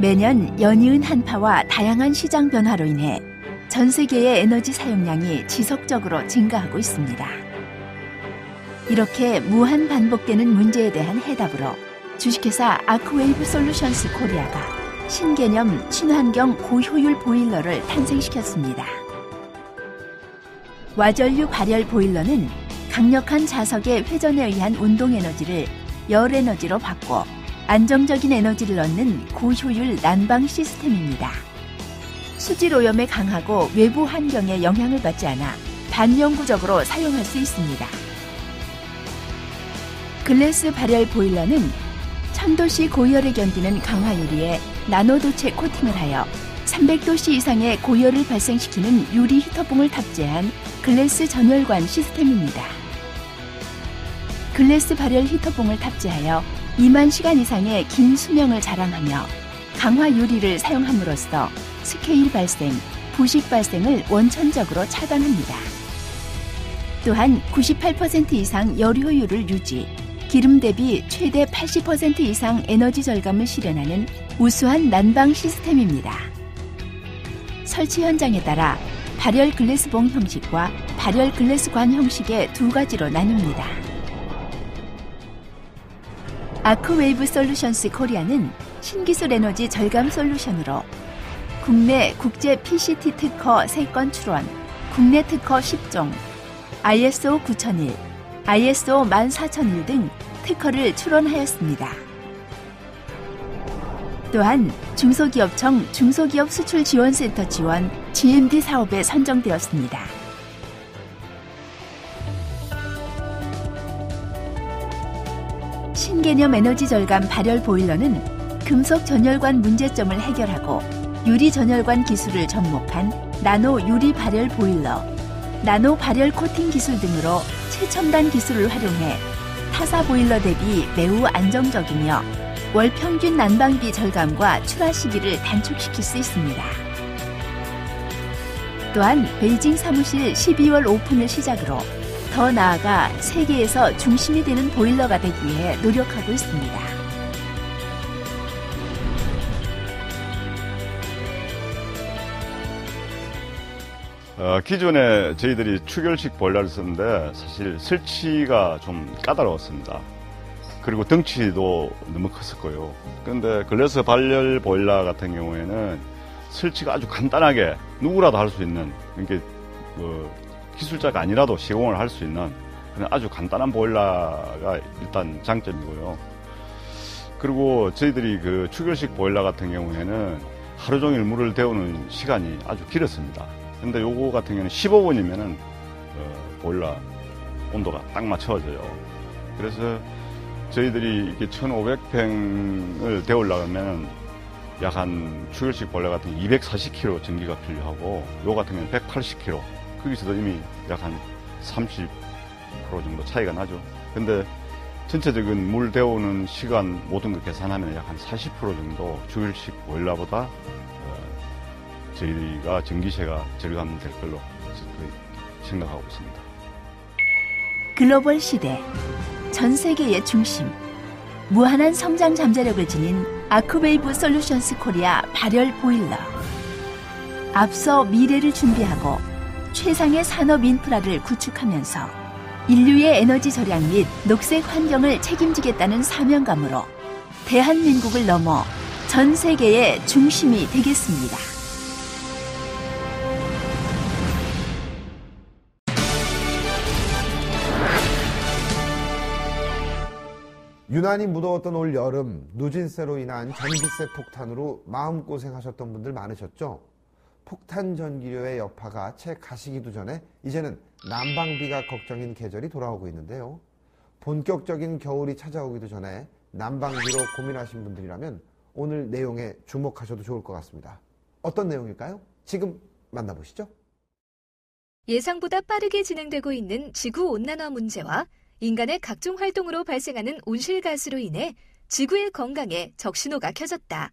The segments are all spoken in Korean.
매년 연이은 한파와 다양한 시장 변화로 인해 전 세계의 에너지 사용량이 지속적으로 증가하고 있습니다. 이렇게 무한 반복되는 문제에 대한 해답으로 주식회사 아크웨이브 솔루션스 코리아가 신개념 친환경 고효율 보일러를 탄생시켰습니다. 와전류 발열 보일러는 강력한 자석의 회전에 의한 운동 에너지를 열 에너지로 바꿔 안정적인 에너지를 얻는 고효율 난방 시스템입니다. 수질 오염에 강하고 외부 환경에 영향을 받지 않아 반영구적으로 사용할 수 있습니다. 글래스 발열 보일러는 1000도씨 고열에 견디는 강화 유리에 나노도체 코팅을 하여 300도씨 이상의 고열을 발생시키는 유리 히터봉을 탑재한 글래스 전열관 시스템입니다. 글래스 발열 히터봉을 탑재하여 2만 시간 이상의 긴 수명을 자랑하며 강화 유리를 사용함으로써 스케일 발생, 부식 발생을 원천적으로 차단합니다. 또한 98% 이상 열 효율을 유지, 기름 대비 최대 80% 이상 에너지 절감을 실현하는 우수한 난방 시스템입니다. 설치 현장에 따라 발열 글래스봉 형식과 발열 글래스관 형식의 두 가지로 나뉩니다. 아크웨이브 솔루션스 코리아는 신기술 에너지 절감 솔루션으로 국내 국제 PCT 특허 3건 출원, 국내 특허 10종, ISO 9001, ISO 14001 등 특허를 출원하였습니다. 또한 중소기업청 중소기업 수출 지원센터 지원 GMD 사업에 선정되었습니다. 신개념 에너지 절감 발열 보일러는 금속 전열관 문제점을 해결하고 유리 전열관 기술을 접목한 나노 유리 발열 보일러, 나노 발열 코팅 기술 등으로 최첨단 기술을 활용해 타사 보일러 대비 매우 안정적이며 월 평균 난방비 절감과 출하 시기를 단축시킬 수 있습니다. 또한 베이징 사무실 12월 오픈을 시작으로 더 나아가 세계에서 중심이 되는 보일러가 되기 위해 노력하고 있습니다. 기존에 저희들이 추결식 보일러를 썼는데 사실 설치가 좀 까다로웠습니다. 그리고 덩치도 너무 컸었고요. 그런데 글래스 발열 보일러 같은 경우에는 설치가 아주 간단하게 누구라도 할 수 있는, 그러니까 기술자가 아니라도 시공을 할 수 있는 아주 간단한 보일러가 일단 장점이고요. 그리고 저희들이 그 추결식 보일러 같은 경우에는 하루 종일 물을 데우는 시간이 아주 길었습니다. 근데 요거 같은 경우는 15분이면은 보일러 온도가 딱 맞춰져요. 그래서 저희들이 이렇게 1500평을 데우려면 약 한 추결식 보일러 같은 경우 240kg 전기가 필요하고 요 같은 경우는 180kg. 거기서도 이미 약 한 30% 정도 차이가 나죠. 근데 전체적인 물 데우는 시간 모든 걸 계산하면 약 한 40% 정도 추결식 보일러보다 저희가 전기세가 절감될 걸로 생각하고 있습니다. 글로벌 시대, 전 세계의 중심, 무한한 성장 잠재력을 지닌 아크웨이브 솔루션스 코리아 발열 보일러. 앞서 미래를 준비하고 최상의 산업 인프라를 구축하면서 인류의 에너지 절약 및 녹색 환경을 책임지겠다는 사명감으로 대한민국을 넘어 전 세계의 중심이 되겠습니다. 유난히 무더웠던 올 여름, 누진세로 인한 전기세 폭탄으로 마음고생하셨던 분들 많으셨죠? 폭탄 전기료의 여파가 채 가시기도 전에 이제는 난방비가 걱정인 계절이 돌아오고 있는데요. 본격적인 겨울이 찾아오기도 전에 난방비로 고민하신 분들이라면 오늘 내용에 주목하셔도 좋을 것 같습니다. 어떤 내용일까요? 지금 만나보시죠. 예상보다 빠르게 진행되고 있는 지구온난화 문제와 인간의 각종 활동으로 발생하는 온실가스로 인해 지구의 건강에 적신호가 켜졌다.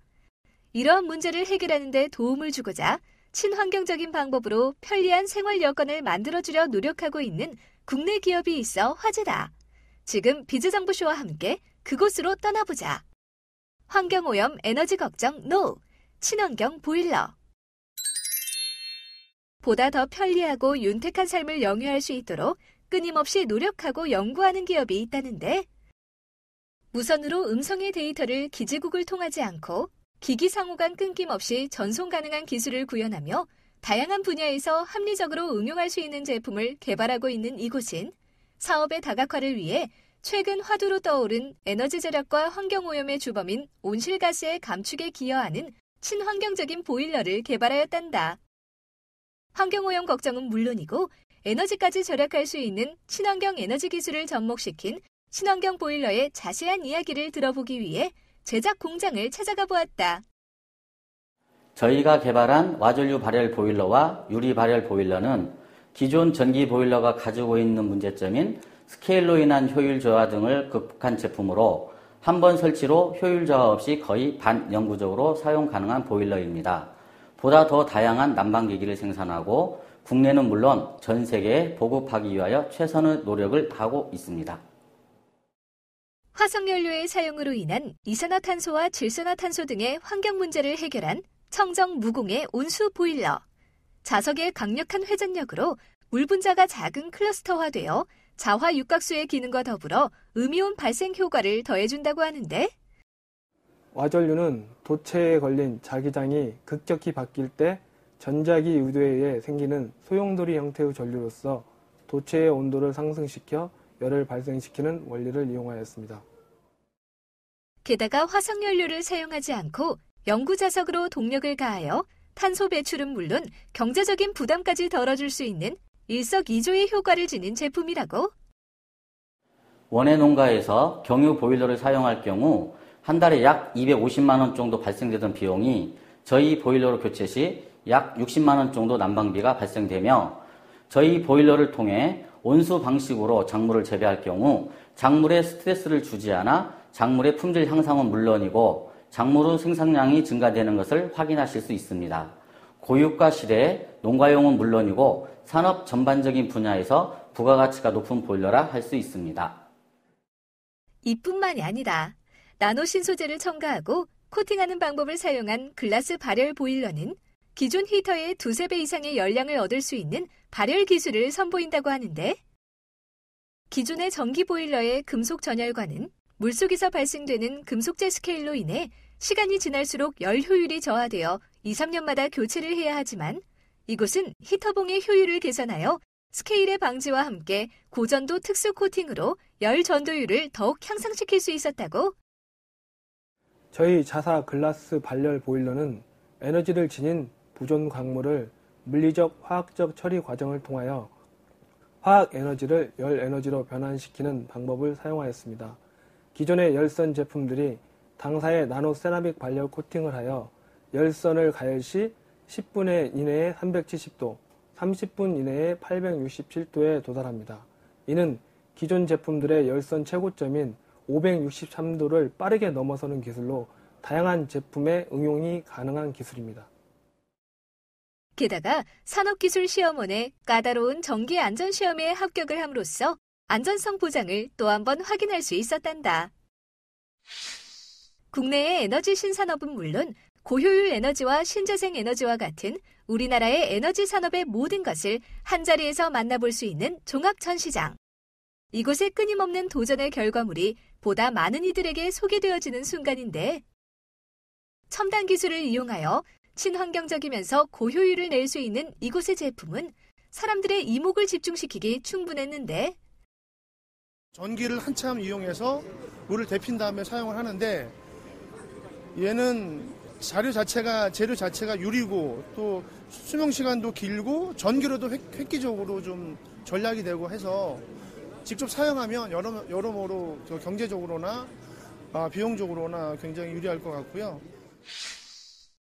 이러한 문제를 해결하는 데 도움을 주고자 친환경적인 방법으로 편리한 생활 여건을 만들어주려 노력하고 있는 국내 기업이 있어 화제다. 지금 비즈정보쇼와 함께 그곳으로 떠나보자. 환경오염 에너지 걱정 NO! 친환경 보일러. 보다 더 편리하고 윤택한 삶을 영위할 수 있도록 끊임없이 노력하고 연구하는 기업이 있다는데, 무선으로 음성의 데이터를 기지국을 통하지 않고 기기 상호 간 끊김없이 전송 가능한 기술을 구현하며 다양한 분야에서 합리적으로 응용할 수 있는 제품을 개발하고 있는 이곳은 사업의 다각화를 위해 최근 화두로 떠오른 에너지 절약과 환경오염의 주범인 온실가스의 감축에 기여하는 친환경적인 보일러를 개발하였단다. 환경오염 걱정은 물론이고 에너지까지 절약할 수 있는 친환경 에너지 기술을 접목시킨 친환경 보일러의 자세한 이야기를 들어보기 위해 제작 공장을 찾아가 보았다. 저희가 개발한 와전류 발열 보일러와 유리 발열 보일러는 기존 전기 보일러가 가지고 있는 문제점인 스케일로 인한 효율 저하 등을 극복한 제품으로 한 번 설치로 효율 저하 없이 거의 반영구적으로 사용 가능한 보일러입니다. 보다 더 다양한 난방기기를 생산하고 국내는 물론 전 세계에 보급하기 위하여 최선의 노력을 다하고 있습니다. 화석연료의 사용으로 인한 이산화탄소와 질소화탄소 등의 환경 문제를 해결한 청정 무공해 온수 보일러. 자석의 강력한 회전력으로 물 분자가 작은 클러스터화되어 자화 육각수의 기능과 더불어 음이온 발생 효과를 더해준다고 하는데, 와전류는 도체에 걸린 자기장이 급격히 바뀔 때 전자기 유도에 의해 생기는 소용돌이 형태의 전류로서 도체의 온도를 상승시켜 열을 발생시키는 원리를 이용하였습니다. 게다가 화석연료를 사용하지 않고 영구자석으로 동력을 가하여 탄소 배출은 물론 경제적인 부담까지 덜어줄 수 있는 일석이조의 효과를 지닌 제품이라고. 원예 농가에서 경유 보일러를 사용할 경우 한 달에 약 250만 원 정도 발생되던 비용이 저희 보일러로 교체 시 약 60만 원 정도 난방비가 발생되며, 저희 보일러를 통해 온수 방식으로 작물을 재배할 경우 작물에 스트레스를 주지 않아 작물의 품질 향상은 물론이고 작물의 생산량이 증가되는 것을 확인하실 수 있습니다. 고유가 시대에 농가용은 물론이고 산업 전반적인 분야에서 부가가치가 높은 보일러라 할 수 있습니다. 이뿐만이 아니다. 나노 신소재를 첨가하고 코팅하는 방법을 사용한 글라스 발열 보일러는 기존 히터의 2~3배 이상의 열량을 얻을 수 있는 발열 기술을 선보인다고 하는데, 기존의 전기 보일러의 금속 전열과는 물속에서 발생되는 금속재 스케일로 인해 시간이 지날수록 열 효율이 저하되어 2~3년마다 교체를 해야 하지만, 이곳은 히터봉의 효율을 개선하여 스케일의 방지와 함께 고전도 특수 코팅으로 열 전도율을 더욱 향상시킬 수 있었다고. 저희 자사 글라스 발열 보일러는 에너지를 지닌 부존 광물을 물리적, 화학적 처리 과정을 통하여 화학 에너지를 열 에너지로 변환시키는 방법을 사용하였습니다. 기존의 열선 제품들이 당사의 나노 세라믹 발열 코팅을 하여 열선을 가열 시 10분 이내에 370도, 30분 이내에 867도에 도달합니다. 이는 기존 제품들의 열선 최고점인 563도를 빠르게 넘어서는 기술로 다양한 제품에 응용이 가능한 기술입니다. 게다가 산업기술시험원의 까다로운 전기안전시험에 합격을 함으로써 안전성 보장을 또 한 번 확인할 수 있었단다. 국내의 에너지 신산업은 물론 고효율 에너지와 신재생 에너지와 같은 우리나라의 에너지 산업의 모든 것을 한자리에서 만나볼 수 있는 종합전시장. 이곳의 끊임없는 도전의 결과물이 보다 많은 이들에게 소개되어지는 순간인데, 첨단 기술을 이용하여 친환경적이면서 고효율을 낼 수 있는 이곳의 제품은 사람들의 이목을 집중시키기 충분했는데, 전기를 한참 이용해서 물을 데핀 다음에 사용을 하는데, 얘는 재료 자체가 유리고 또 수명 시간도 길고 전기로도 획기적으로 좀 전략이 되고 해서 직접 사용하면 여러모로 경제적으로나 비용적으로나 굉장히 유리할 것 같고요.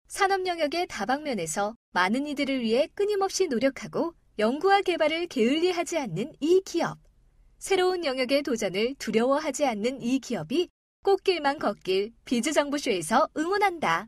산업 영역의 다방면에서 많은 이들을 위해 끊임없이 노력하고 연구와 개발을 게을리하지 않는 이 기업. 새로운 영역의 도전을 두려워하지 않는 이 기업이 꽃길만 걷길 비즈정보쇼에서 응원한다.